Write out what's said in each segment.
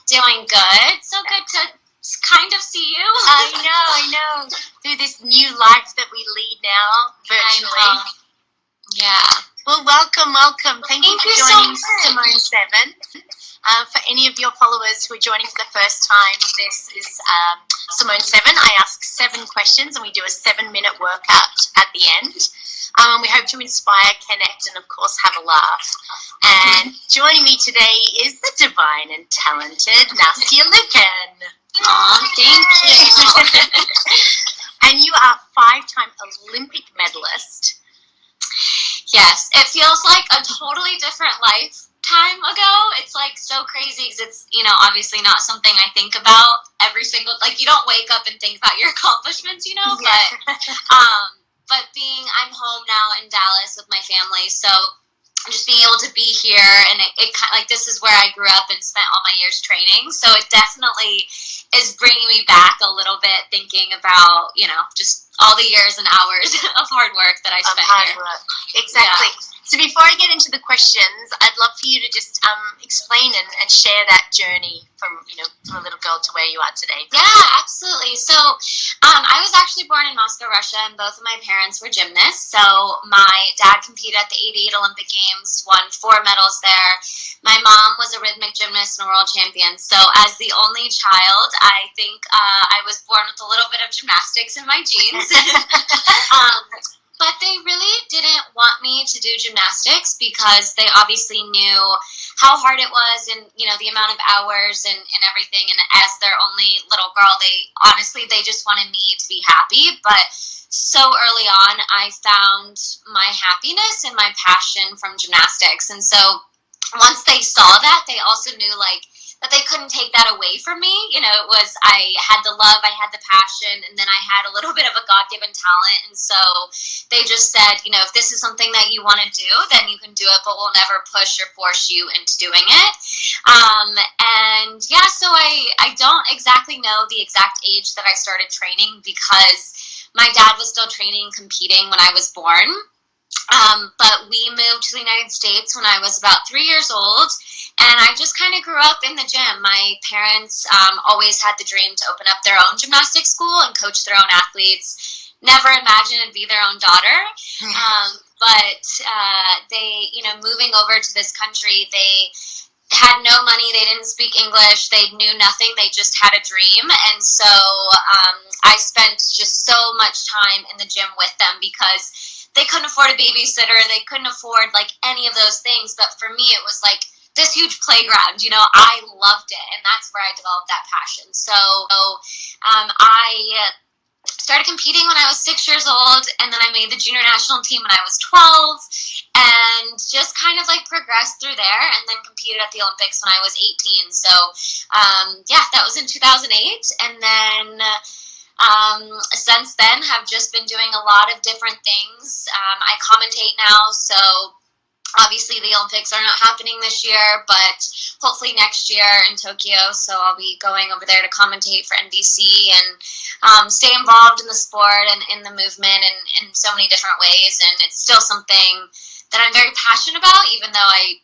Doing good. So good to kind of see you. I know. Through this new life that we lead now, virtually. Yeah. Well, welcome. Thank you for joining Simone 7. For any of your followers who are joining for the first time, this is Simone 7. I ask 7 questions and we do a 7-minute workout at the end. We hope to inspire, connect, and of course have a laugh. And joining me today is the divine and talented Nastia Liukin. Aw, thank you. And you are 5-time Olympic medalist. Yes, it feels like a totally different lifetime ago. It's like so crazy because it's, obviously not something I think about every single, you don't wake up and think about your accomplishments, Yeah. but I'm home now in Dallas with my family, so just being able to be here, and it kind of, this is where I grew up and spent all my years training, so it definitely is bringing me back a little bit, thinking about, just all the years and hours of hard work that I spent here. Exactly. Yeah. So before I get into the questions, I'd love for you to just explain and share that journey from a little girl to where you are today. Yeah, absolutely. So I was actually born in Moscow, Russia, and both of my parents were gymnasts. So my dad competed at the '88 Olympic Games, won 4 medals there. My mom was a rhythmic gymnast and a world champion. So as the only child, I think I was born with a little bit of gymnastics in my genes. But they really didn't want me to do gymnastics because they obviously knew how hard it was and, the amount of hours and everything. And as their only little girl, they just wanted me to be happy. But so early on, I found my happiness and my passion from gymnastics. And so once they saw that, they also knew, that they couldn't take that away from me. It was, I had the love, I had the passion, and then I had a little bit of a God-given talent. And so they just said, if this is something that you want to do, then you can do it, but we'll never push or force you into doing it. So I don't exactly know the exact age that I started training because my dad was still training, competing when I was born. But we moved to the United States when I was about 3 years old, and I just kind of grew up in the gym. My parents always had the dream to open up their own gymnastics school and coach their own athletes. Never imagined it'd be their own daughter. But they, moving over to this country, they had no money, they didn't speak English, they knew nothing, they just had a dream. And so I spent just so much time in the gym with them because they couldn't afford a babysitter, they couldn't afford any of those things, but for me it was this huge playground. I loved it, and that's where I developed that passion. So I started competing when I was 6 years old, and then I made the junior national team when I was 12, and just kind of progressed through there, and then competed at the Olympics when I was 18. So that was in 2008, and then since then have just been doing a lot of different things. I commentate now, so obviously the Olympics are not happening this year, but hopefully next year in Tokyo, so I'll be going over there to commentate for NBC and stay involved in the sport and in the movement and in so many different ways, and it's still something that I'm very passionate about, even though I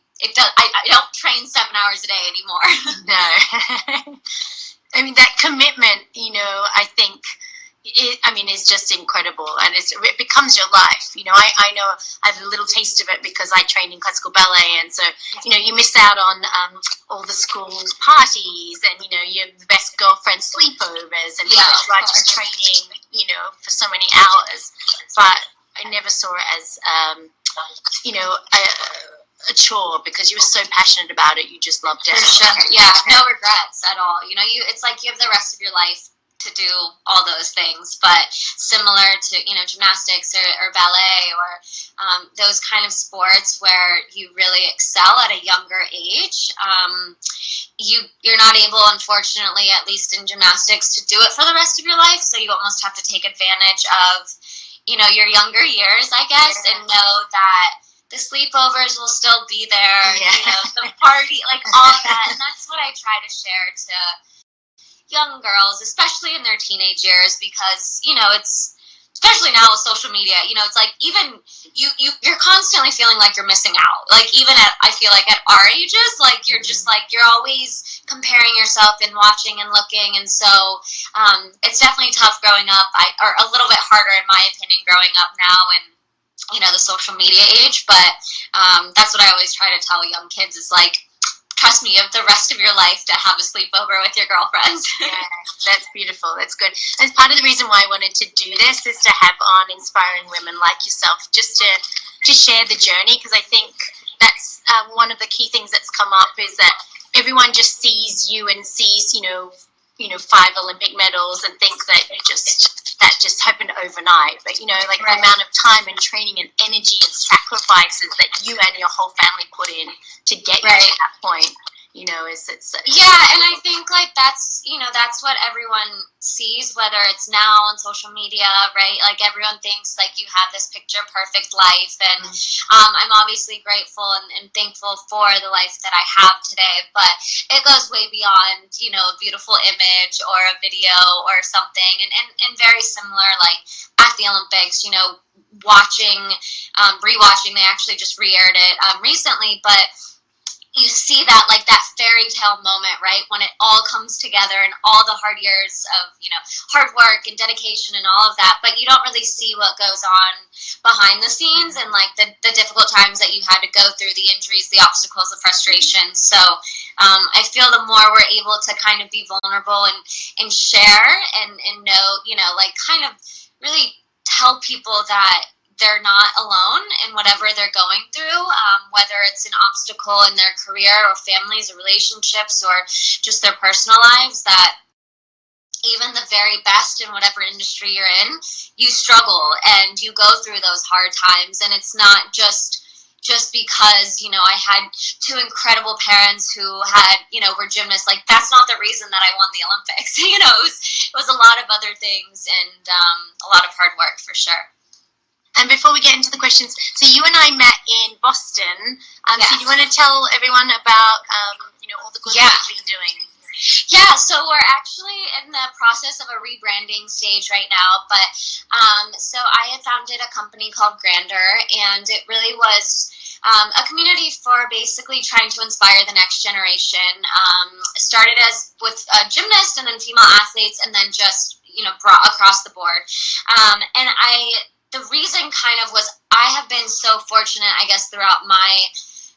don't train 7 hours a day anymore. No. I mean, that commitment, I think, is just incredible, and it becomes your life. I know I have a little taste of it because I trained in classical ballet, and so, you miss out on all the school parties and, your best girlfriend sleepovers and just training, for so many hours. But I never saw it as, a chore because you were so passionate about it. You just loved it. For sure. Yeah, no regrets at all. It's you have the rest of your life to do all those things, but similar to gymnastics or ballet or those kind of sports where you really excel at a younger age, you're not able, unfortunately, at least in gymnastics, to do it for the rest of your life. So you almost have to take advantage of your younger years, I guess, and know that the sleepovers will still be there, the party, all of that. And that's what I try to share to young girls, especially in their teenage years, because, it's, especially now with social media, it's even you're constantly feeling like you're missing out. Even I feel like at our ages, you're just you're always comparing yourself and watching and looking. And so it's definitely tough growing up, or a little bit harder in my opinion growing up now in, you know, the social media age. But that's what I always try to tell young kids is like, trust me, you have the rest of your life to have a sleepover with your girlfriends. Yeah, that's beautiful. That's good. And part of the reason why I wanted to do this is to have on inspiring women like yourself, just to share the journey, because I think that's one of the key things that's come up is that everyone just sees you and sees, you know, 5 Olympic medals and think that just happened overnight. But, you know, like the amount of time and training and energy and sacrifices that you and your whole family put in to get you to that point, you know, it's yeah, and I think like that's, you know, that's what everyone sees, whether it's now on social media, right? Like everyone thinks like you have this picture perfect life, and I'm obviously grateful and thankful for the life that I have today, but it goes way beyond, you know, a beautiful image or a video or something, and very similar, like at the Olympics, you know, rewatching, they actually just re-aired it recently, but you see that, like, that fairy tale moment, right, when it all comes together and all the hard years of, you know, hard work and dedication and all of that, but you don't really see what goes on behind the scenes and, like, the difficult times that you had to go through, the injuries, the obstacles, the frustration. So I feel the more we're able to kind of be vulnerable and share and know, you know, like, kind of really tell people that they're not alone in whatever they're going through, whether it's an obstacle in their career or families or relationships or just their personal lives, that even the very best in whatever industry you're in, you struggle and you go through those hard times. And it's not just because, you know, I had 2 incredible parents who had, you know, were gymnasts. Like, that's not the reason that I won the Olympics. You know, it was a lot of other things and a lot of hard work for sure. And before we get into the questions, so you and I met in Boston. Yes. So do you want to tell everyone about, you know, all the good work you've been doing? Yeah, so we're actually in the process of a rebranding stage right now. But so I had founded a company called Grandeur, and it really was a community for basically trying to inspire the next generation. Started as with gymnasts and then female athletes, and then just, you know, brought across the board. And the reason kind of was I have been so fortunate, I guess, throughout my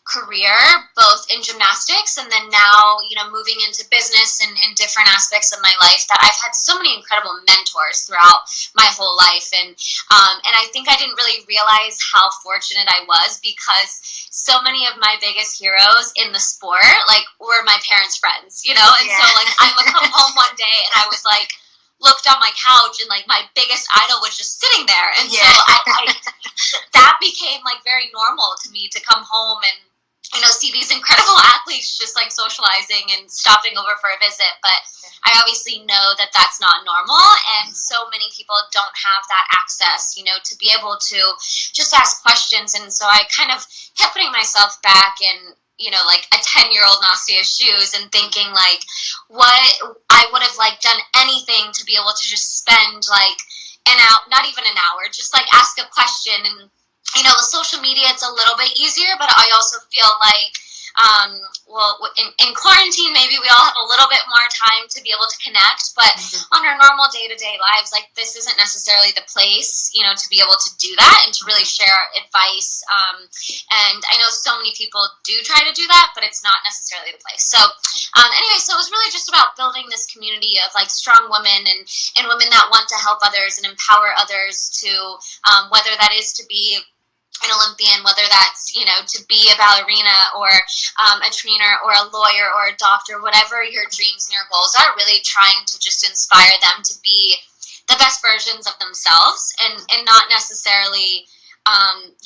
career, both in gymnastics and then now, you know, moving into business and different aspects of my life, that I've had so many incredible mentors throughout my whole life. And I think I didn't really realize how fortunate I was, because so many of my biggest heroes in the sport, like, were my parents' friends, you know? And so, like, I would come home one day and I was like, looked on my couch and like my biggest idol was just sitting there. And so I that became like very normal to me to come home and, you know, see these incredible athletes just like socializing and stopping over for a visit. But I obviously know that that's not normal, and so many people don't have that access, you know, to be able to just ask questions. And so I kind of kept putting myself back in, you know, like a 10-year-old Nastia's shoes and thinking like, what I would have like done anything to be able to just spend like not even an hour, just like ask a question. And, you know, with social media, it's a little bit easier, but I also feel like, well, in quarantine, maybe we all have a little bit more time to be able to connect, but on our normal day-to-day lives, like, this isn't necessarily the place, you know, to be able to do that and to really share advice. And I know so many people do try to do that, but it's not necessarily the place. So anyway, so it was really just about building this community of like strong women and women that want to help others and empower others to, whether that is to be an Olympian, whether that's, you know, to be a ballerina or a trainer or a lawyer or a doctor, whatever your dreams and your goals are, really trying to just inspire them to be the best versions of themselves, and not necessarily,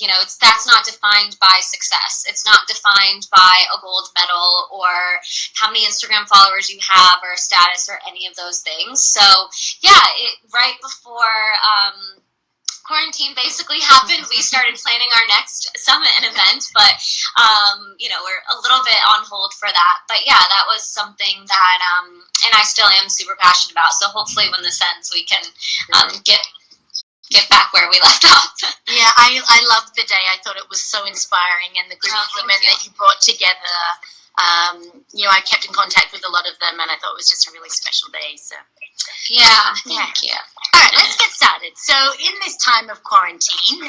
you know, that's not defined by success. It's not defined by a gold medal or how many Instagram followers you have or status or any of those things. So yeah, right before quarantine basically happened, we started planning our next summit and event, but you know, we're a little bit on hold for that. But yeah, that was something that and I still am super passionate about, so hopefully when this ends we can get back where we left off. Yeah, I loved the day. I thought it was so inspiring, and the group of women that you brought together I kept in contact with a lot of them, and I thought it was just a really special day. So yeah, thank you. All right, let's get started. So in this time of quarantine,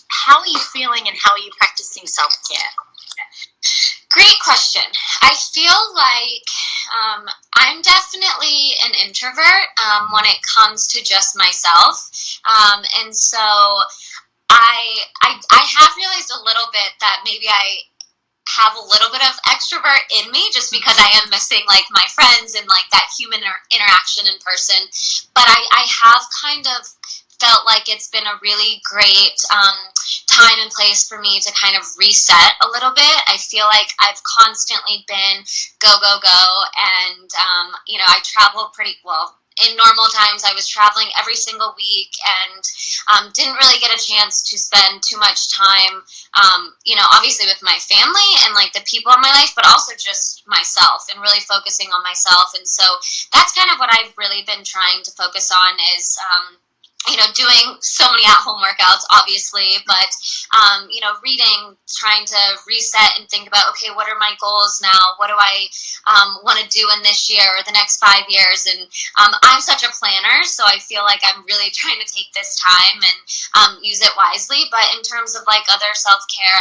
how are you feeling and how are you practicing self-care? Great question. I feel like I'm definitely an introvert when it comes to just myself. And so I have realized a little bit that maybe I have a little bit of extrovert in me just because I am missing like my friends and like that human interaction in person. But I have kind of felt like it's been a really great time and place for me to kind of reset a little bit. I feel like I've constantly been go, go, go. And, I travel pretty well. In normal times, I was traveling every single week and didn't really get a chance to spend too much time, obviously with my family and like the people in my life, but also just myself and really focusing on myself. And so that's kind of what I've really been trying to focus on is, doing so many at-home workouts, obviously, but, reading, trying to reset and think about, okay, what are my goals now? What do I want to do in this year or the next 5 years? And I'm such a planner, so I feel like I'm really trying to take this time and use it wisely. But in terms of like other self-care,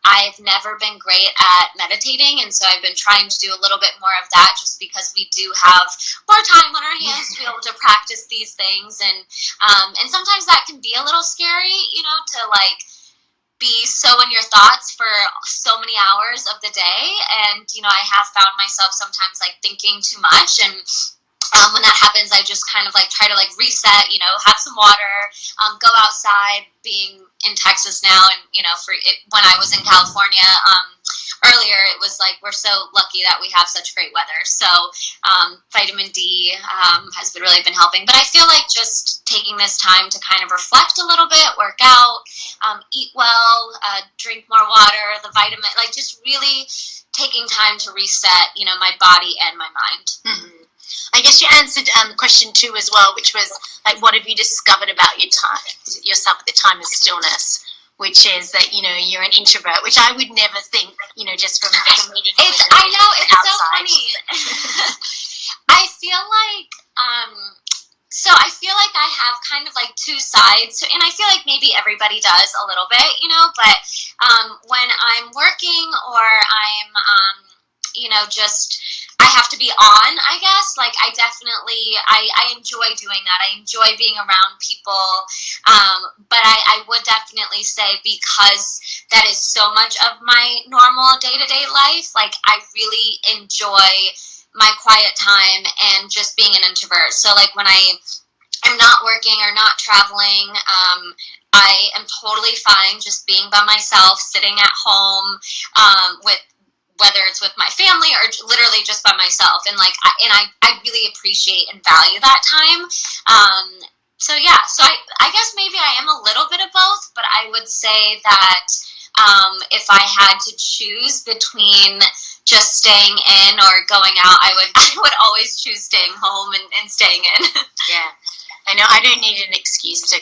I've never been great at meditating, and so I've been trying to do a little bit more of that just because we do have more time on our hands to be able to practice these things. And sometimes that can be a little scary, to like be so in your thoughts for so many hours of the day. And, I have found myself sometimes like thinking too much. And when that happens, I just kind of like try to like reset, have some water, go outside. Being in Texas now, and when I was in California earlier, it was like we're so lucky that we have such great weather. So vitamin D has really been helping. But I feel like just taking this time to kind of reflect a little bit, work out, eat well, drink more water, the vitamin, like just really taking time to reset, my body and my mind. Mm-hmm. I guess you answered question 2 as well, which was like, what have you discovered about yourself at the time of stillness? Which is that you're an introvert, which I would never think, just from meeting. I know it's outside. So funny. I feel like I have kind of like 2 sides, and I feel like maybe everybody does a little bit, But when I'm working or I'm just I have to be on, I guess. Like I definitely, I enjoy doing that. I enjoy being around people. But I would definitely say because that is so much of my normal day-to-day life, like I really enjoy my quiet time and just being an introvert. So like when I'm not working or not traveling, I am totally fine just being by myself, sitting at home, with whether it's with my family or literally just by myself. And like, I really appreciate and value that time. So I guess maybe I am a little bit of both, but I would say that, if I had to choose between just staying in or going out, I would always choose staying home and staying in. Yeah. I know I don't need an excuse to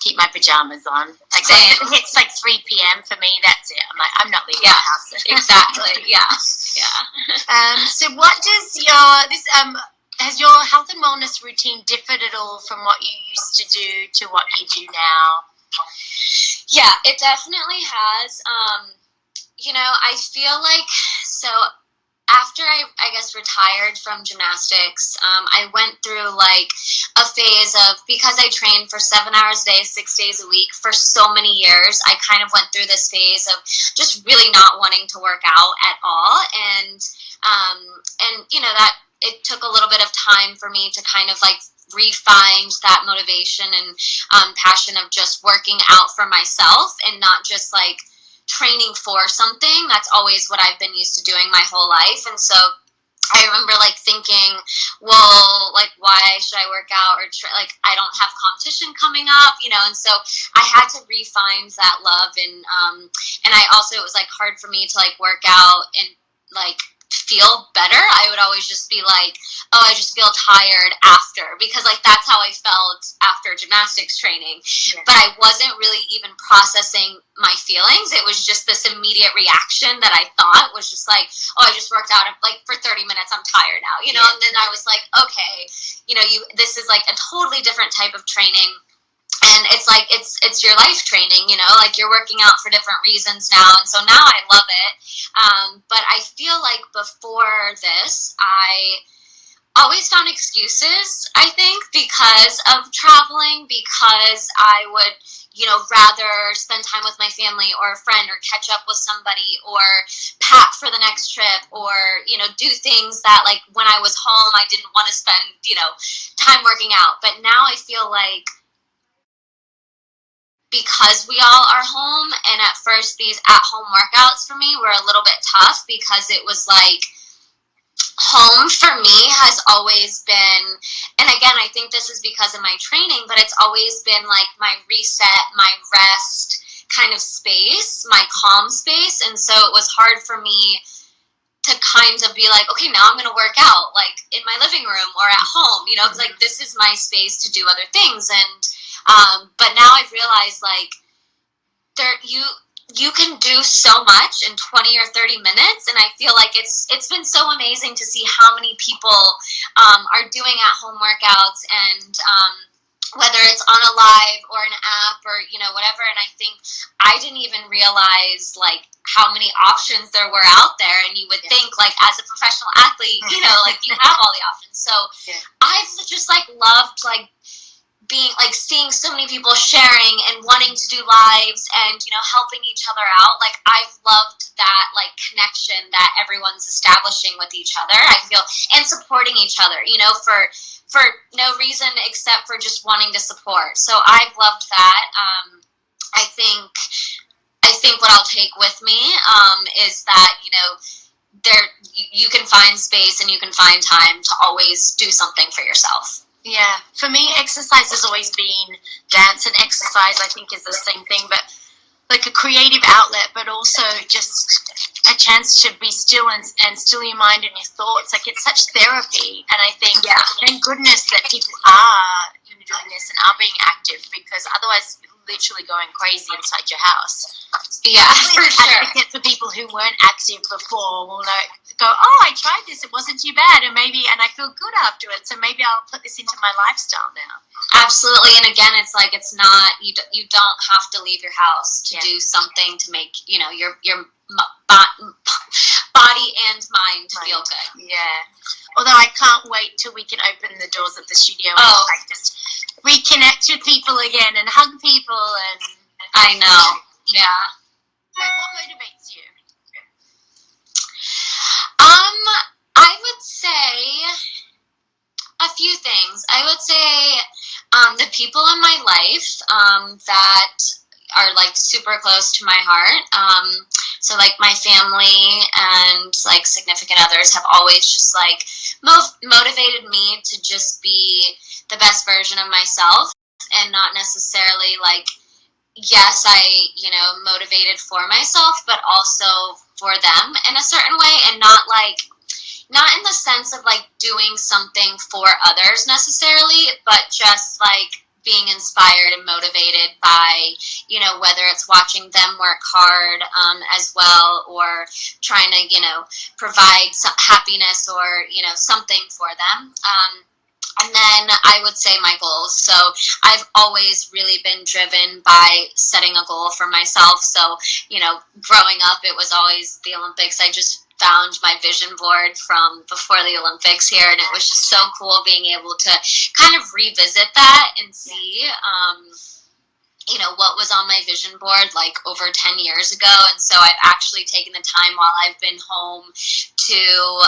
keep my pajamas on. Like Same. When it's like 3 p.m. for me, that's it. I'm not leaving the house. Exactly. Yeah. So what does has your health and wellness routine differed at all from what you used to do to what you do now? Yeah, it definitely has. I feel like after I guess retired from gymnastics, I went through like a phase of, because I trained for 7 hours a day, 6 days a week for so many years, I kind of went through this phase of just really not wanting to work out at all. And that it took a little bit of time for me to kind of like refined that motivation and passion of just working out for myself and not just like training for something. That's always what I've been used to doing my whole life. And so I remember like thinking, well, like why should I work out or like I don't have competition coming up, and so I had to refine that love. And I also, it was like hard for me to like work out and like feel better, I would always just be like, oh, I just feel tired after, because like that's how I felt after gymnastics training. Yeah. But I wasn't really even processing my feelings. It was just this immediate reaction that I thought was just like, oh, I just worked out like for 30 minutes, I'm tired now, you know. Yeah. And then I was like, okay, you know, this is like a totally different type of training. And it's like, it's your life training, you know, like you're working out for different reasons now. And so now I love it. But I feel like before this, I always found excuses, I think, because of traveling, because I would, you know, rather spend time with my family or a friend or catch up with somebody or pack for the next trip or, you know, do things that like when I was home, I didn't want to spend, you know, time working out. But now I feel like, because we all are home, and at first these at-home workouts for me were a little bit tough because it was like home for me has always been, and again, I think this is because of my training, but it's always been like my reset, my rest kind of space, my calm space. And so it was hard for me to kind of be like, okay, now I'm going to work out like in my living room or at home, you know, because like this is my space to do other things. And but now I've realized like you can do so much in 20 or 30 minutes, and I feel like it's been so amazing to see how many people are doing at-home workouts, and whether it's on a live or an app or, you know, whatever. And I think I didn't even realize like how many options there were out there, and you would think like as a professional athlete, you know, like you have all the options. So I've just like loved like being like seeing so many people sharing and wanting to do lives and, you know, helping each other out. Like I've loved that like connection that everyone's establishing with each other, I feel, and supporting each other, you know, for no reason except for just wanting to support. So I've loved that. I think what I'll take with me is that, you know, you can find space and you can find time to always do something for yourself. Yeah, for me, exercise has always been dance, and exercise I think is the same thing, but like a creative outlet, but also just a chance to be still and still your mind and your thoughts. Like it's such therapy, and I think thank goodness that people are doing this and are being active, because otherwise you're literally going crazy inside your house. Yeah, for sure. Advocate for people who weren't active before will go, oh, I tried this, it wasn't too bad, and I feel good afterwards, so maybe I'll put this into my lifestyle now. Absolutely. And again, it's like, it's not, you don't have to leave your house to do something to make, you know, your body and mind feel good. Yeah. Although I can't wait till we can open the doors of the studio and like just reconnect with people again and hug people and I know. Yeah. Wait, what motivates you? I would say a few things. I would say the people in my life that are like super close to my heart. So like my family and like significant others have always just like motivated me to just be the best version of myself, and not necessarily like, yes, I, you know, motivated for myself, but also for them in a certain way, and not in the sense of like doing something for others necessarily, but just like being inspired and motivated by, you know, whether it's watching them work hard as well, or trying to, you know, provide some happiness or, you know, something for them. And then I would say my goals. So I've always really been driven by setting a goal for myself. So, you know, growing up, it was always the Olympics. I just found my vision board from before the Olympics here, and it was just so cool being able to kind of revisit that and see, you know, what was on my vision board like over 10 years ago. And so I've actually taken the time while I've been home to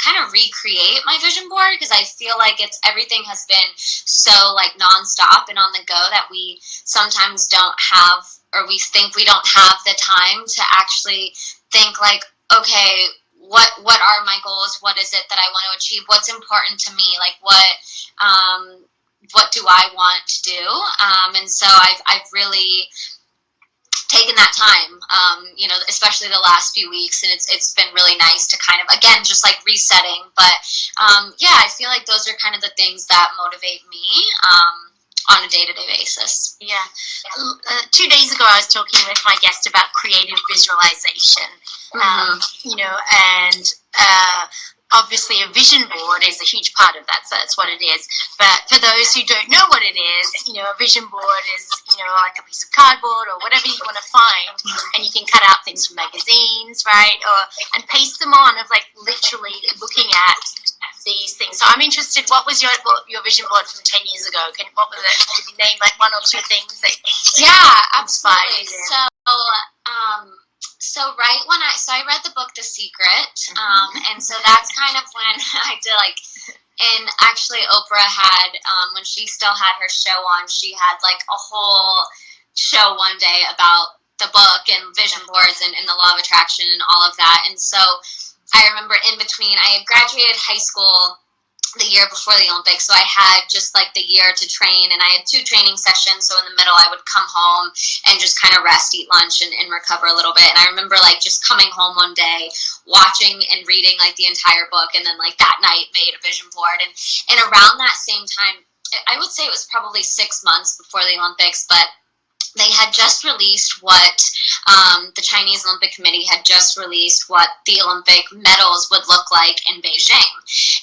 kind of recreate my vision board, because I feel like everything has been so like nonstop and on the go that we sometimes don't have, or we think we don't have the time to actually think like, okay, what are my goals? What is it that I want to achieve? What's important to me? Like what do I want to do? And so I've really taken that time especially the last few weeks, and it's been really nice to kind of, again, just like resetting. But I feel like those are kind of the things that motivate me on a day-to-day basis. Yeah. 2 days ago, I was talking with my guest about creative visualization, and obviously a vision board is a huge part of that, so that's what it is. But for those who don't know what it is, a vision board is, like a piece of cardboard or whatever you want to find, and you can cut out things from magazines, right, and paste them on, of like literally looking at these things. So I'm interested, what was your vision board from 10 years ago? What was it? Can you name like one or two things that absolutely. So right when I read the book The Secret, and so that's kind of when I did and actually Oprah had, when she still had her show on, she had like a whole show one day about the book and vision boards and the law of attraction and all of that. And so I remember in between, I had graduated high school the year before the Olympics, so I had just like the year to train, and I had 2 training sessions, so in the middle I would come home and just kind of rest, eat lunch, and recover a little bit. And I remember like just coming home one day, watching and reading like the entire book, and then like that night made a vision board. And around that same time, I would say it was probably 6 months before the Olympics, but they had just released what the Chinese Olympic Committee had just released what the Olympic medals would look like in Beijing.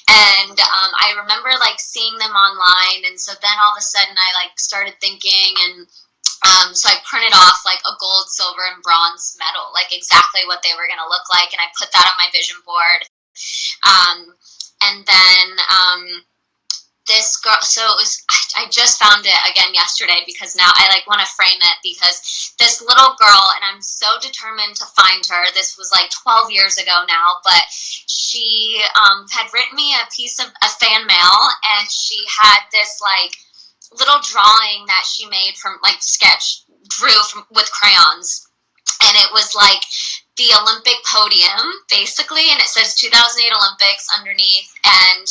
And I remember like seeing them online. And so then all of a sudden I like started thinking, and so I printed off like a gold, silver, and bronze medal, like exactly what they were going to look like. And I put that on my vision board. And then this girl, so it was, I just found it again yesterday, because now I like want to frame it, because this little girl, and I'm so determined to find her. This was like 12 years ago now, but she had written me a piece of a fan mail, and she had this like little drawing that she made from like with crayons, and it was like the Olympic podium, basically, and it says 2008 Olympics underneath, and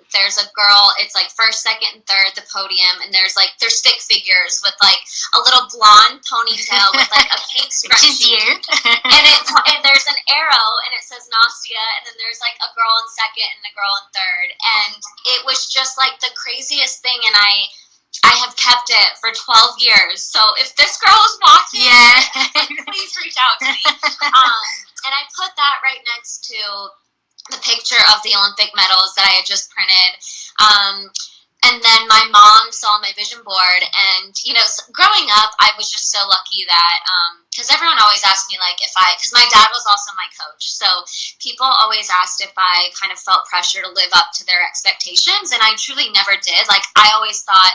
there's a girl, it's like first, second, and third, the podium, and there's stick figures with like a little blonde ponytail with like a pink scrunchie. Which is you. and there's an arrow, and it says Nastia, and then there's like a girl in second and a girl in third, and it was just like the craziest thing, and I have kept it for 12 years. So if this girl is watching, please reach out to me. And I put that right next to the picture of the Olympic medals that I had just printed. And then my mom saw my vision board, and, growing up, I was just so lucky that, because everyone always asked me, like, because my dad was also my coach, so people always asked if I kind of felt pressure to live up to their expectations, and I truly never did. Like, I always thought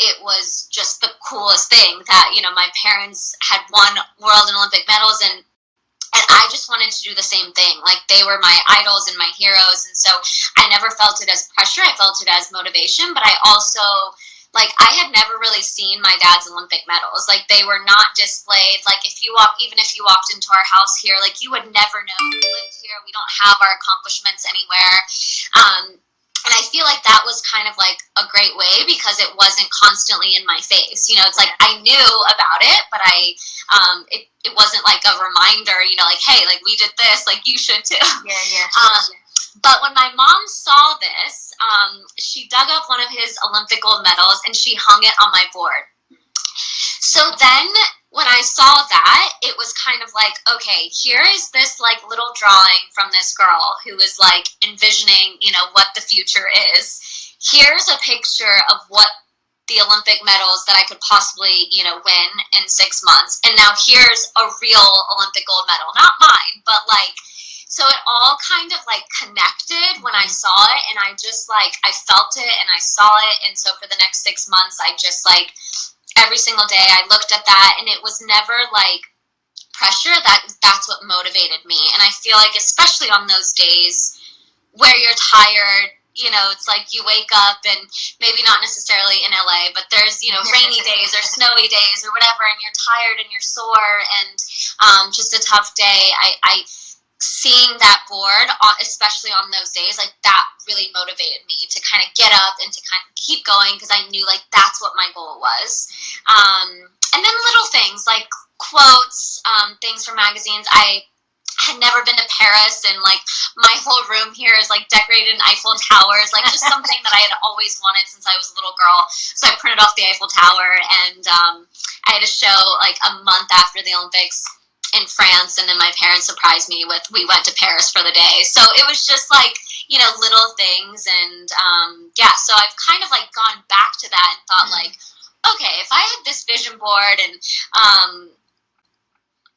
it was just the coolest thing that, my parents had won world and Olympic medals, and I just wanted to do the same thing. Like, they were my idols and my heroes. And so I never felt it as pressure. I felt it as motivation. But I also, like, I had never really seen my dad's Olympic medals. Like, they were not displayed. Like, even if you walked into our house here, like, you would never know we lived here. We don't have our accomplishments anywhere. And I feel like that was kind of like a great way, because it wasn't constantly in my face. It's like I knew about it, but it wasn't like a reminder, like, hey, like, we did this, like, you should too. But when my mom saw this, she dug up one of his Olympic gold medals and she hung it on my board. So then when I saw that, it was kind of like, okay, here is this like little drawing from this girl who is like envisioning, what the future is. Here's a picture of what the Olympic medals that I could possibly, win in 6 months. And now here's a real Olympic gold medal, not mine, but like, so it all kind of like connected when I saw it, and I just like, I felt it and I saw it. And so for the next 6 months, I just like, every single day I looked at that, and it was never like pressure. That's what motivated me. And I feel like, especially on those days where you're tired, it's like you wake up, and maybe not necessarily in LA, but there's, rainy days or snowy days or whatever, and you're tired and you're sore and just a tough day. I seeing that board, especially on those days, like, that really motivated me to kind of get up and to kind of keep going, because I knew like that's what my goal was. And then little things like quotes, things from magazines. I had never been to Paris, and like my whole room here is like decorated in Eiffel Towers, like just something that I had always wanted since I was a little girl. So I printed off the Eiffel Tower, and I had a show like a month after the Olympics in France, and then my parents surprised me with, we went to Paris for the day. So it was just like, you know, little things. And yeah, so I've kind of like gone back to that and thought like, okay, if I had this vision board, and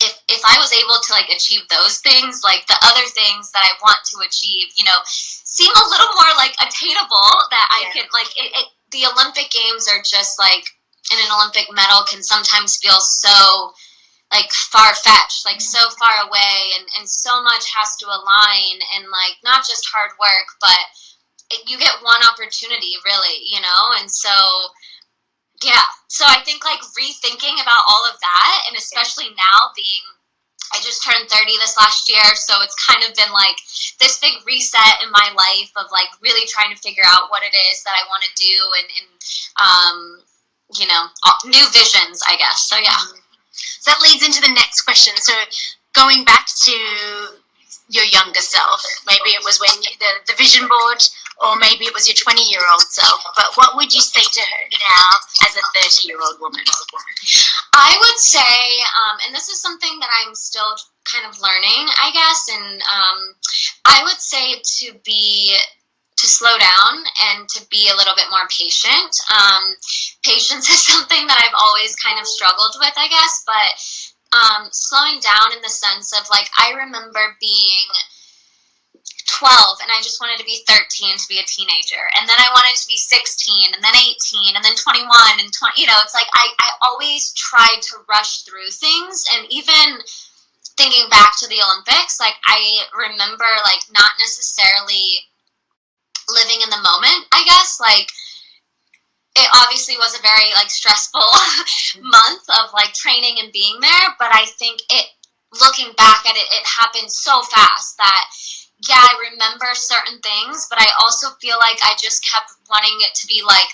if I was able to like achieve those things, like the other things that I want to achieve, you know, seem a little more like attainable, that I could like the Olympic Games are just like, and an Olympic medal can sometimes feel so like far-fetched, like so far away, and so much has to align, and like not just hard work, but you get one opportunity really, you know. And so yeah, so I think like rethinking about all of that, and especially now being, I just turned 30 this last year, so it's kind of been like this big reset in my life of like really trying to figure out what it is that I want to do, and you know, new visions, I guess. So yeah. So that leads into the next question. So going back to your younger self, maybe it was when the vision board, or maybe it was your 20-year-old self, but what would you say to her now as a 30-year-old woman? I would say, and this is something that I'm still kind of learning, I guess, and I would say to slow down and to be a little bit more patient. Patience is something that I've always kind of struggled with, I guess, but slowing down in the sense of like, I remember being 12 and I just wanted to be 13 to be a teenager, and then I wanted to be 16, and then 18, and then 21, and 20, you know, it's like I always tried to rush through things. And even thinking back to the Olympics, like I remember like not necessarily living in the moment, I guess. Like it obviously was a very like stressful month of like training and being there, but I think looking back at it, it happened so fast that yeah, I remember certain things, but I also feel like I just kept wanting it to be like,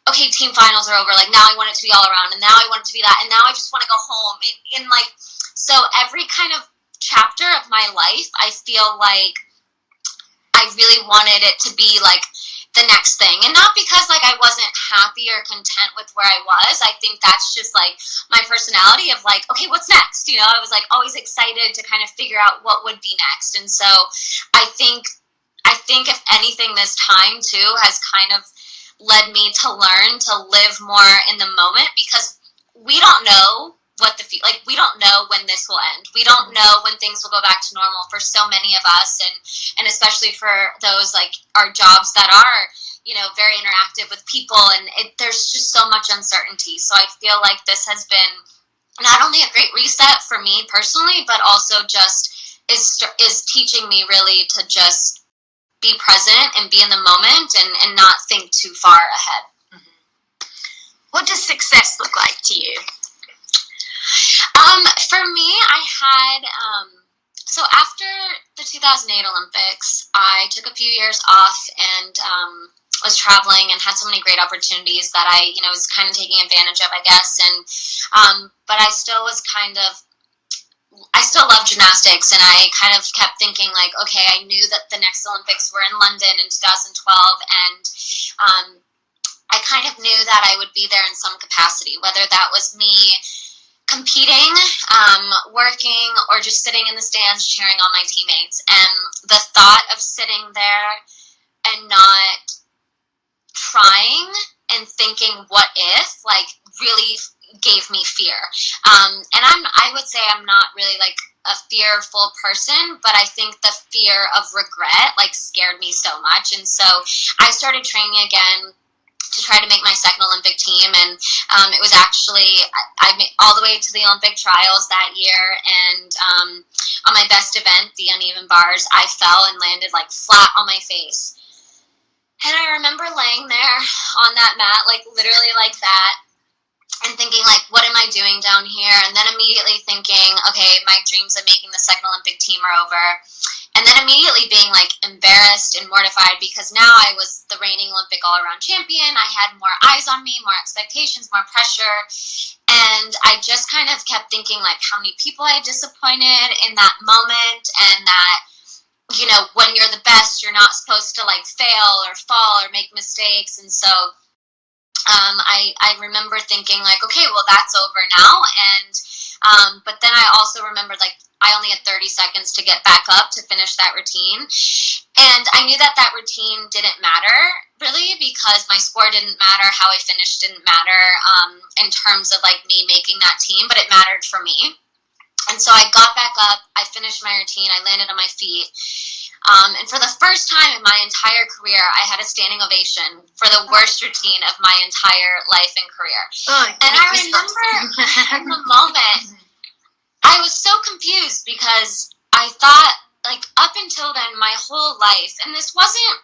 okay, team finals are over, like now I want it to be all around, and now I want it to be that, and now I just want to go home. In like, so every kind of chapter of my life, I feel like I really wanted it to be like the next thing. And not because like I wasn't happy or content with where I was. I think that's just like my personality of like, okay, what's next? You know, I was like always excited to kind of figure out what would be next. And so I think if anything, this time too has kind of led me to learn to live more in the moment, because we don't know we don't know when this will end. We don't know when things will go back to normal for so many of us, and especially for those like our jobs that are, you know, very interactive with people, and there's just so much uncertainty. So I feel like this has been not only a great reset for me personally, but also just is teaching me really to just be present and be in the moment, and not think too far ahead. Mm-hmm. What does success look like to you? For me, I had, so after the 2008 Olympics, I took a few years off and was traveling and had so many great opportunities that I, you know, was kind of taking advantage of, I guess. And, but I still was I still love gymnastics, and I kind of kept thinking like, okay, I knew that the next Olympics were in London in 2012, and I kind of knew that I would be there in some capacity, whether that was me competing, working, or just sitting in the stands cheering on my teammates. And the thought of sitting there and not trying and thinking what if, like, really gave me fear. And I would say I'm not really like a fearful person, but I think the fear of regret like scared me so much. And so I started training again to try to make my second Olympic team, and it was actually, I made all the way to the Olympic trials that year, and on my best event, the uneven bars, I fell and landed like flat on my face. And I remember laying there on that mat, like literally like that, and thinking like, what am I doing down here? And then immediately thinking, okay, my dreams of making the second Olympic team are over. And then immediately being like embarrassed and mortified because now I was the reigning Olympic all-around champion. I had more eyes on me, more expectations, more pressure. And I just kind of kept thinking like how many people I had disappointed in that moment, and that, you know, when you're the best, you're not supposed to like fail or fall or make mistakes. And so I remember thinking like, okay, well, that's over now. And but then I also remembered like I only had 30 seconds to get back up to finish that routine. And I knew that that routine didn't matter really, because my score didn't matter, how I finished didn't matter in terms of like me making that team, but it mattered for me. And so I got back up, I finished my routine, I landed on my feet. And for the first time in my entire career, I had a standing ovation for the worst routine of my entire life and career. Oh, and I remember in the moment, I was so confused because I thought, like, up until then, my whole life, and this wasn't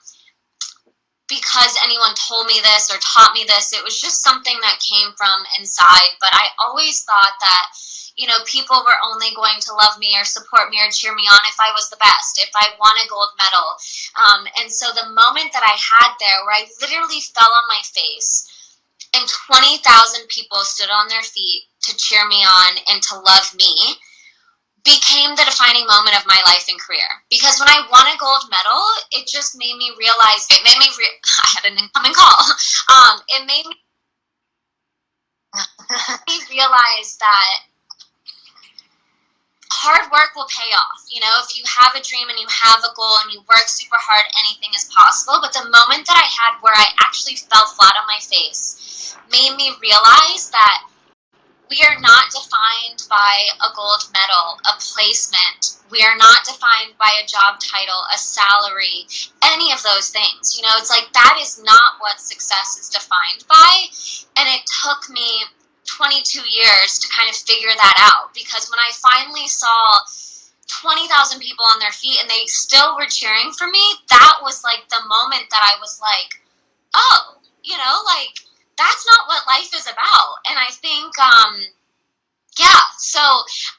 because anyone told me this or taught me this, it was just something that came from inside, but I always thought that, you know, people were only going to love me or support me or cheer me on if I was the best, if I won a gold medal. And so the moment that I had there where I literally fell on my face and 20,000 people stood on their feet to cheer me on and to love me became the defining moment of my life and career. Because when I won a gold medal, it just made me realize, I had an incoming call. It made me realize that hard work will pay off. You know, if you have a dream and you have a goal and you work super hard, anything is possible. But the moment that I had where I actually fell flat on my face made me realize that we are not defined by a gold medal, a placement. We are not defined by a job title, a salary, any of those things. You know, it's like that is not what success is defined by. And it took me 22 years to kind of figure that out, because when I finally saw 20,000 people on their feet and they still were cheering for me, that was like the moment that I was like, oh, you know, like that's not what life is about. And I think, so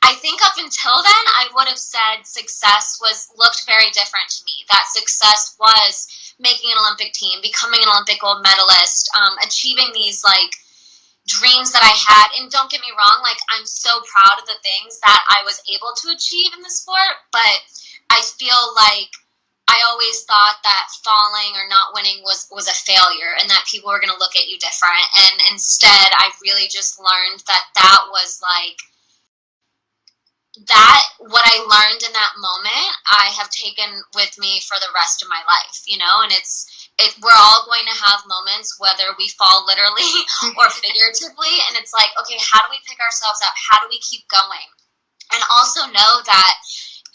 I think up until then, I would have said success looked very different to me. That success was making an Olympic team, becoming an Olympic gold medalist, achieving these like dreams that I had. And don't get me wrong, like I'm so proud of the things that I was able to achieve in the sport, but I feel like I always thought that falling or not winning was a failure and that people were going to look at you different. And instead, I really just learned that that was like, that what I learned in that moment, I have taken with me for the rest of my life, you know, and we're all going to have moments, whether we fall literally or figuratively. And it's like, okay, how do we pick ourselves up? How do we keep going? And also know that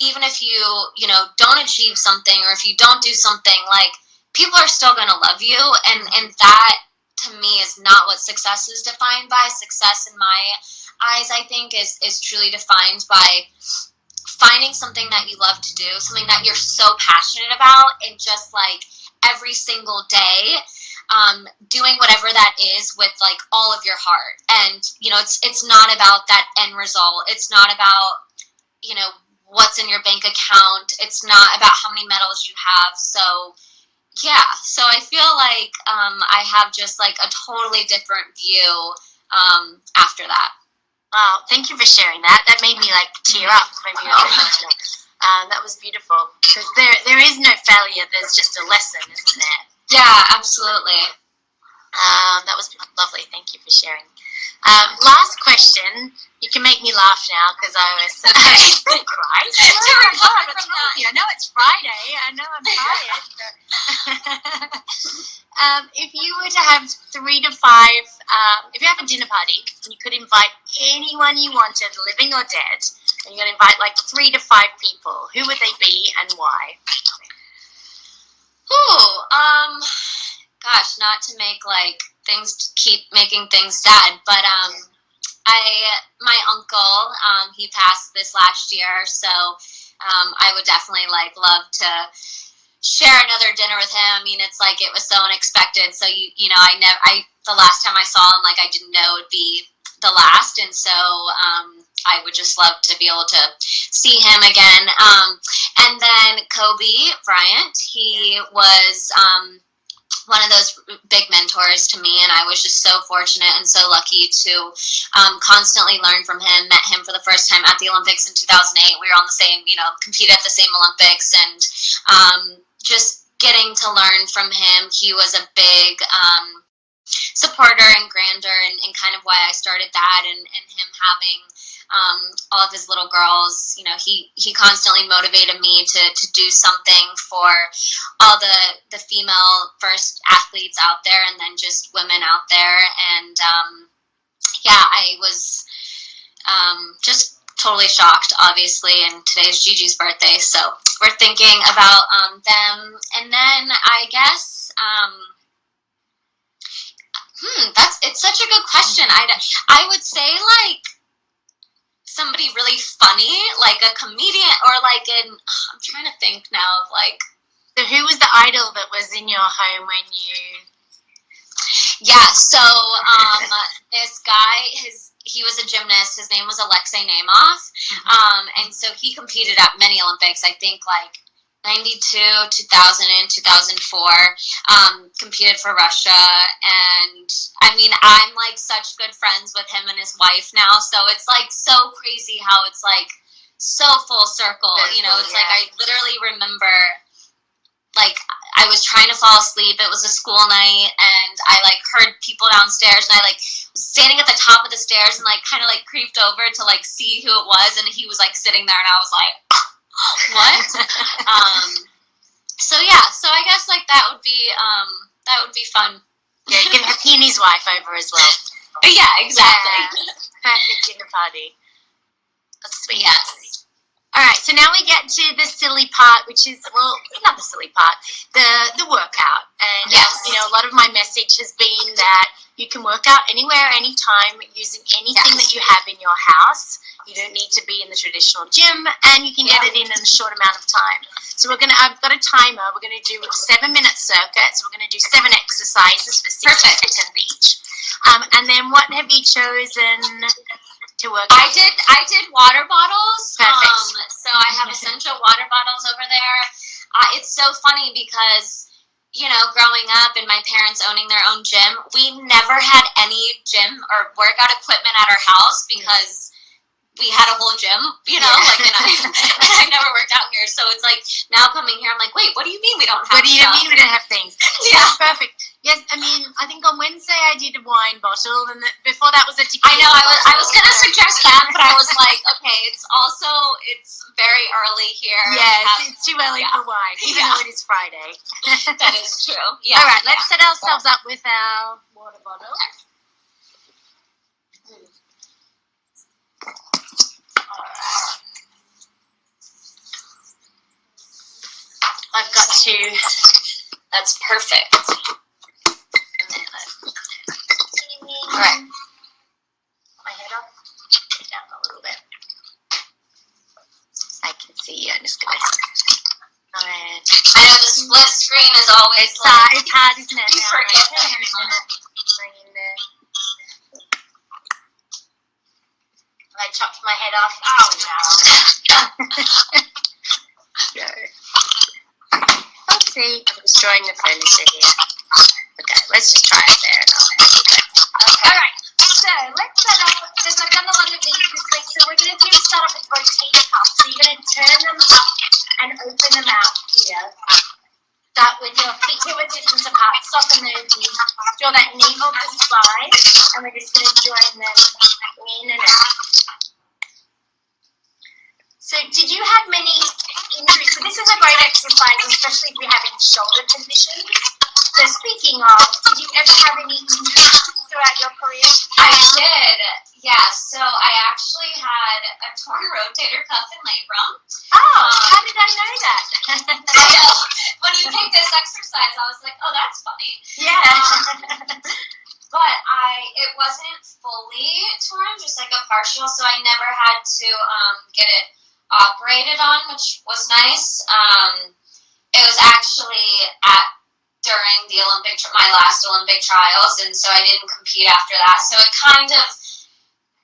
even if you know, don't achieve something, or if you don't do something, like people are still going to love you. And that to me is not what success is defined by. Success in my eyes, I think, is truly defined by finding something that you love to do, something that you're so passionate about, and just like every single day, doing whatever that is with like all of your heart. And, you know, it's not about that end result. It's not about, you know, what's in your bank account. It's not about how many medals you have. So yeah, so I feel like I have just like a totally different view after that. Wow, thank you for sharing that. That made me like tear up. Made me emotional. That was beautiful, because there is no failure. There's just a lesson, isn't there? Yeah, absolutely. That was lovely. Thank you for sharing. Last question. You can make me laugh now because I was don't cry. I know it's Friday. I know I'm tired. If you were to have 3 to 5, if you have a dinner party and you could invite anyone you wanted, living or dead, and you're going to invite like 3 to 5 people, who would they be and why? Gosh, not to make like things, keep making things sad, but my uncle, he passed this last year, so I would definitely like love to share another dinner with him. I mean, it's like it was so unexpected. So you know, the last time I saw him, like I didn't know it would be the last, and so I would just love to be able to see him again. And then Kobe Bryant, he was one of those big mentors to me, and I was just so fortunate and so lucky to constantly learn from him. Met him for the first time at the Olympics in 2008. We were on the same, competed at the same Olympics, and just getting to learn from him. He was a big supporter in Grandeur, and kind of why I started that, and him having all of his little girls, he constantly motivated me to do something for all the female first athletes out there, and then just women out there. And I was just totally shocked, obviously, and today's Gigi's birthday, so we're thinking about them. And then I guess it's such a good question. I would say, like, somebody really funny, like a comedian, or like I'm trying to think now of, like. So who was the idol that was in your home when you? Yeah, so this guy, he was a gymnast. His name was Alexei Nemov, and so he competed at many Olympics. I think like 92, 2000, and 2004. Competed for Russia, and I mean, I'm like such good friends with him and his wife now, so it's like so crazy how it's like so full circle. It's like I literally remember, like, I was trying to fall asleep. It was a school night, and I like heard people downstairs, and I like was standing at the top of the stairs and like kind of like creeped over to like see who it was, and he was like sitting there, and I was like, what? So I guess like that would be fun. Yeah, you can have he and his wife over as well. Yeah, exactly. Yeah. Perfect dinner party. That's sweet. Yes. All right, so now we get to the silly part, which is, well, not the silly part, the workout. And, yes. A lot of my message has been that you can work out anywhere, anytime, using anything that you have in your house. You don't need to be in the traditional gym, and you can get it in a short amount of time. So I've got a timer. We're going to do a 7-minute circuit. So we're going to do 7 exercises for 60 seconds each. And then what have you chosen to work out? I did water bottles. Perfect. So I have essential water bottles over there. It's so funny because, growing up and my parents owning their own gym, we never had any gym or workout equipment at our house because we had a whole gym, and I never worked out here. So it's like now coming here, I'm like, wait, what do you mean we don't have What do you mean we don't have things? Yeah. That's perfect. Yes, I mean, I think on Wednesday I did a wine bottle, and before that was a tequila. I know, I was going to suggest that, but I was like, okay, it's very early here. Yes, it's too early for wine, even though it is Friday. That is true. Yeah. All right, let's set ourselves up with our water bottle. I've got to. That's perfect. All right. My head up. Down a little bit. I can see you. I'm just gonna. I know the split screen is always it's hard, isn't it? You forget that. I chopped my head off. Oh no. No. Oopsie, I'm destroying the furniture here. Okay, let's just try it there. Okay. Alright, so let's set up, because I've done a lot of these this week, so we're going to start off with rotator cuffs. So you're going to turn them up and open them out here. Start with your feet hip width distance apart, soften those knees, draw that navel to spine, and we're just going to join them in and out. So did you have many injuries? So this is a great exercise, especially if you're having shoulder positions. So speaking of, did you ever have any injuries throughout your career? I did, yeah. So I actually had a torn rotator cuff in labrum. Oh, how did I know that? I know. When you picked this exercise, I was like, oh, that's funny. Yeah. But it wasn't fully torn, just like a partial, so I never had to get it operated on, which was nice. It was actually during the my last Olympic trials, and so I didn't compete after that. So it kind of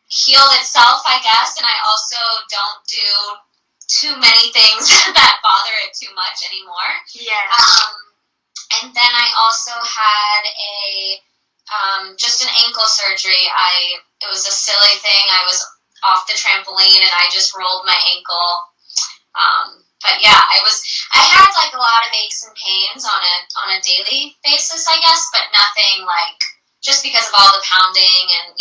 healed itself, I guess, and I also don't do too many things that bother it too much anymore. Yeah. And then I also had just an ankle surgery. It was a silly thing. I was off the trampoline and I just rolled my ankle. But yeah, I had like a lot of aches and pains on a daily basis, I guess, but nothing like just because of all the pounding and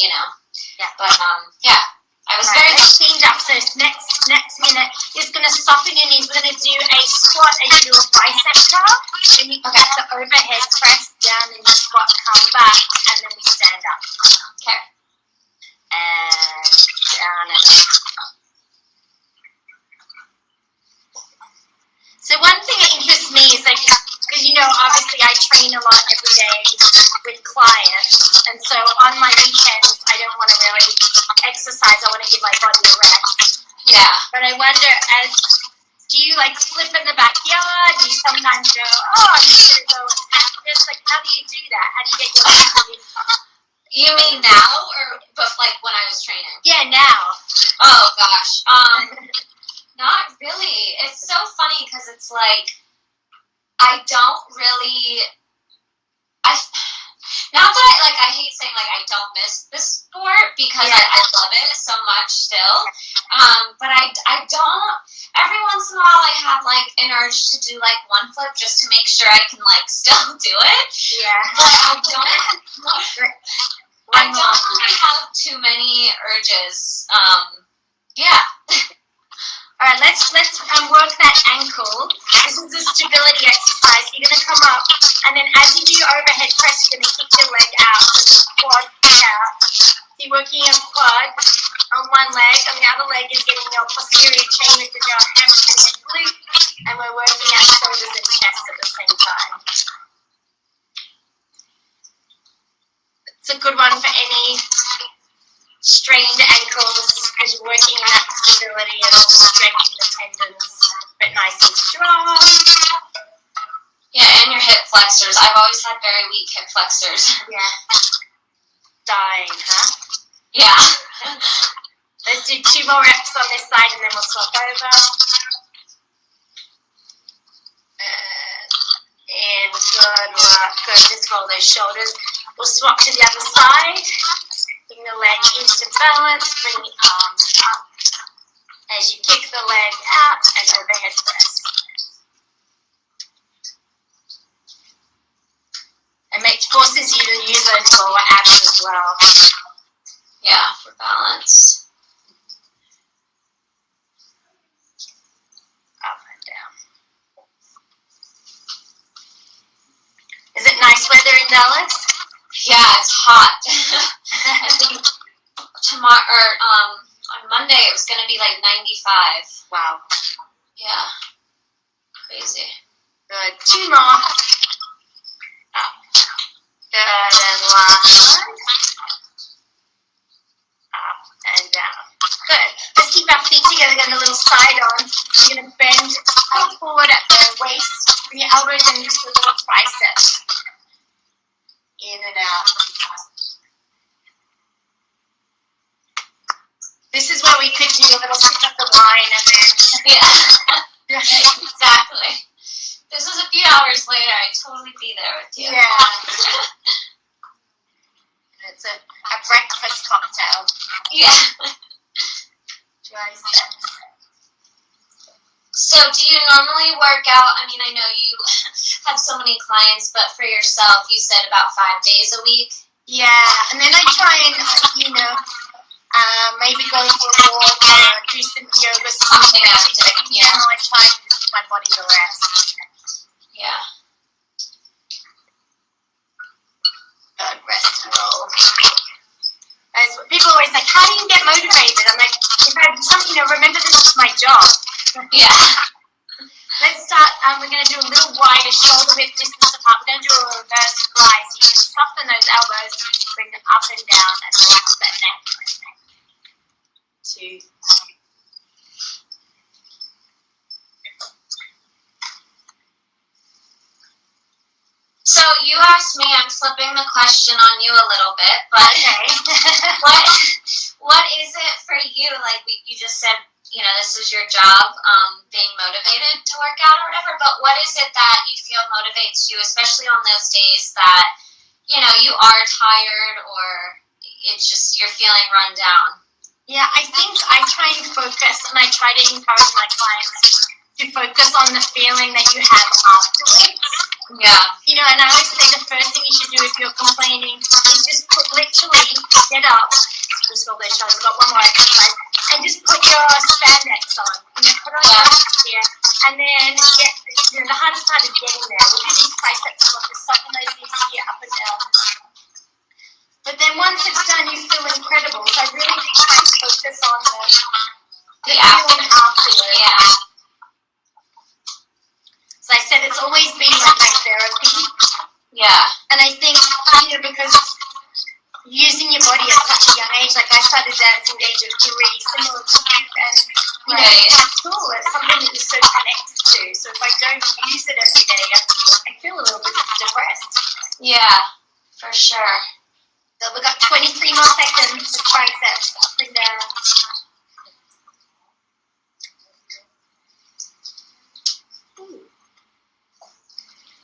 Yeah. But yeah, I was very. Let's change up. So next minute, just gonna soften your knees. We're gonna do a squat as you do a bicep curl. Then you get the overhead press down and you squat, come back, and then we stand up. Okay. And down and up. So one thing that interests me is like, because obviously I train a lot every day with clients, and so on my weekends I don't want to really exercise. I want to give my body a rest. Yeah. But I wonder, do you like slip in the backyard? Do you sometimes go, I'm just gonna go and pack this? Like, how do you do that? How do you get your body? You mean now or like when I was training? Yeah, now. Oh gosh. Not really. It's so funny because it's like I don't really. Not that I hate saying like I don't miss this sport because I love it so much still. But I don't. Every once in a while I have like an urge to do like one flip just to make sure I can like still do it. Yeah. But I don't really have too many urges. Yeah. All right, let's work that ankle. This is a stability exercise. You're gonna come up, and then as you do your overhead press, you're gonna kick your leg out, so the quad out. You're working your quad on one leg, and the other leg is getting your posterior chain with your hamstring and glute, and we're working our shoulders and chest at the same time. It's a good one for any strained ankles as you're working in that stability and also stretching the tendons, but nice and strong. Yeah, and your hip flexors. I've always had very weak hip flexors. Yeah. Dying, huh? Yeah. Let's do 2 more reps on this side and then we'll swap over. And good work. Good. Just roll those shoulders. We'll swap to the other side. Bring the leg into balance, bring the arms up as you kick the leg out and overhead press. And forces you to use those lower abs as well. Yeah, for balance. Up and down. Is it nice weather in Dallas? Yeah, it's hot. I think tomorrow on Monday it was gonna be like 95. Wow. Yeah. Crazy. Good. 2 more. Up. Good. And last one. Up and down. Good. Let's keep our feet together. Get a little side on. You're gonna bend forward at the waist. Bring your elbows in just a little triceps. In and out. This is where we could do a little sit up the line and then. Yeah. Exactly. This was a few hours later. I'd totally be there with you. Yeah. It's a breakfast cocktail. Yeah. Triceps. So do you normally work out? I mean, I know you have so many clients, but for yourself, you said about 5 days a week? Yeah, and then I try and, maybe go for a walk or do some yoga, something active. But in general, I try to just give my body the rest. Yeah. Good, rest and roll. As people always like, how do you get motivated? I'm like, if I remember this is my job. Yeah. Let's start, we're going to do a little wider shoulder width distance apart. We're going to do a reverse fly. So you can soften those elbows, bring them up and down, and relax that neck. 2. So you asked me, I'm flipping the question on you a little bit, but Okay. what is it for you? Like you just said, you know, this is your job, being motivated to work out or whatever, but what is it that you feel motivates you, especially on those days that, you know, you are tired or it's just you're feeling run down? Yeah, I think I try and focus, and I try to encourage my clients to focus on the feeling that you have afterwards. Yeah. You know, and I always say the first thing you should do if you're complaining is just literally get up. Just I've got one more exercise, and just put your spandex on. You know, put on your here, and then get. You know, the hardest part is getting there. We'll do these triceps and just soften those knees here up and down. But then once it's done, you feel incredible. So I really try and focus on the feeling afterwards. Yeah. So I said it's always been like my therapy. Yeah. And I think, you know, because using your body at such a young age, like I started dancing at the age of 3, similar to you, and you know, it's cool. It's something that you're so connected to. So if I don't use it every day, I feel a little bit depressed. Yeah, for sure. So we've got 23 more seconds of triceps up and down.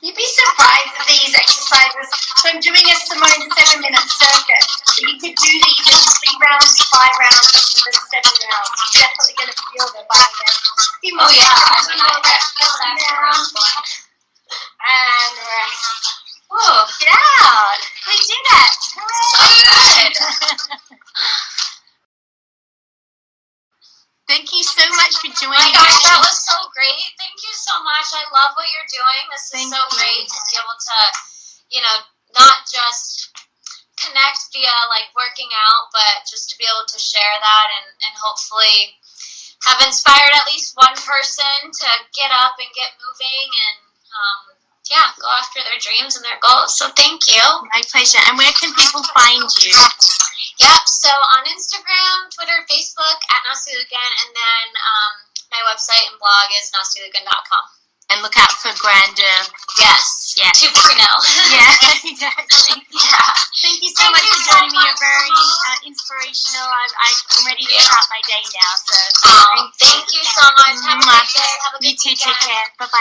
You'd be surprised at these exercises. So I'm doing a Simone 7-minute circuit. You could do these in 3 rounds, 5 rounds, and 7 rounds. You're definitely going to feel the by then. Oh yeah, Down. And rest. Whoa, get out. We did it. So good. Thank you so much for joining Oh my gosh, me. that was so great. Thank you so much. I love what you're doing. This is so great to be able to, you know, not just connect via like working out, but just to be able to share that and hopefully have inspired at least one person to get up and get moving and yeah, go after their dreams and their goals. So thank you. My pleasure. And where can people find you? Yep, so on Instagram, Twitter, Facebook, at Nastia Liukin, and then my website and blog is nastialiukin.com. And look out for Grandeur. Yes, 2.0. Yeah, exactly. Yeah. Thank you so much for joining me. You're very inspirational. I'm ready to start my day now. So thank you so much. Have a great day. Have a good You too. weekend. Take care. Bye-bye.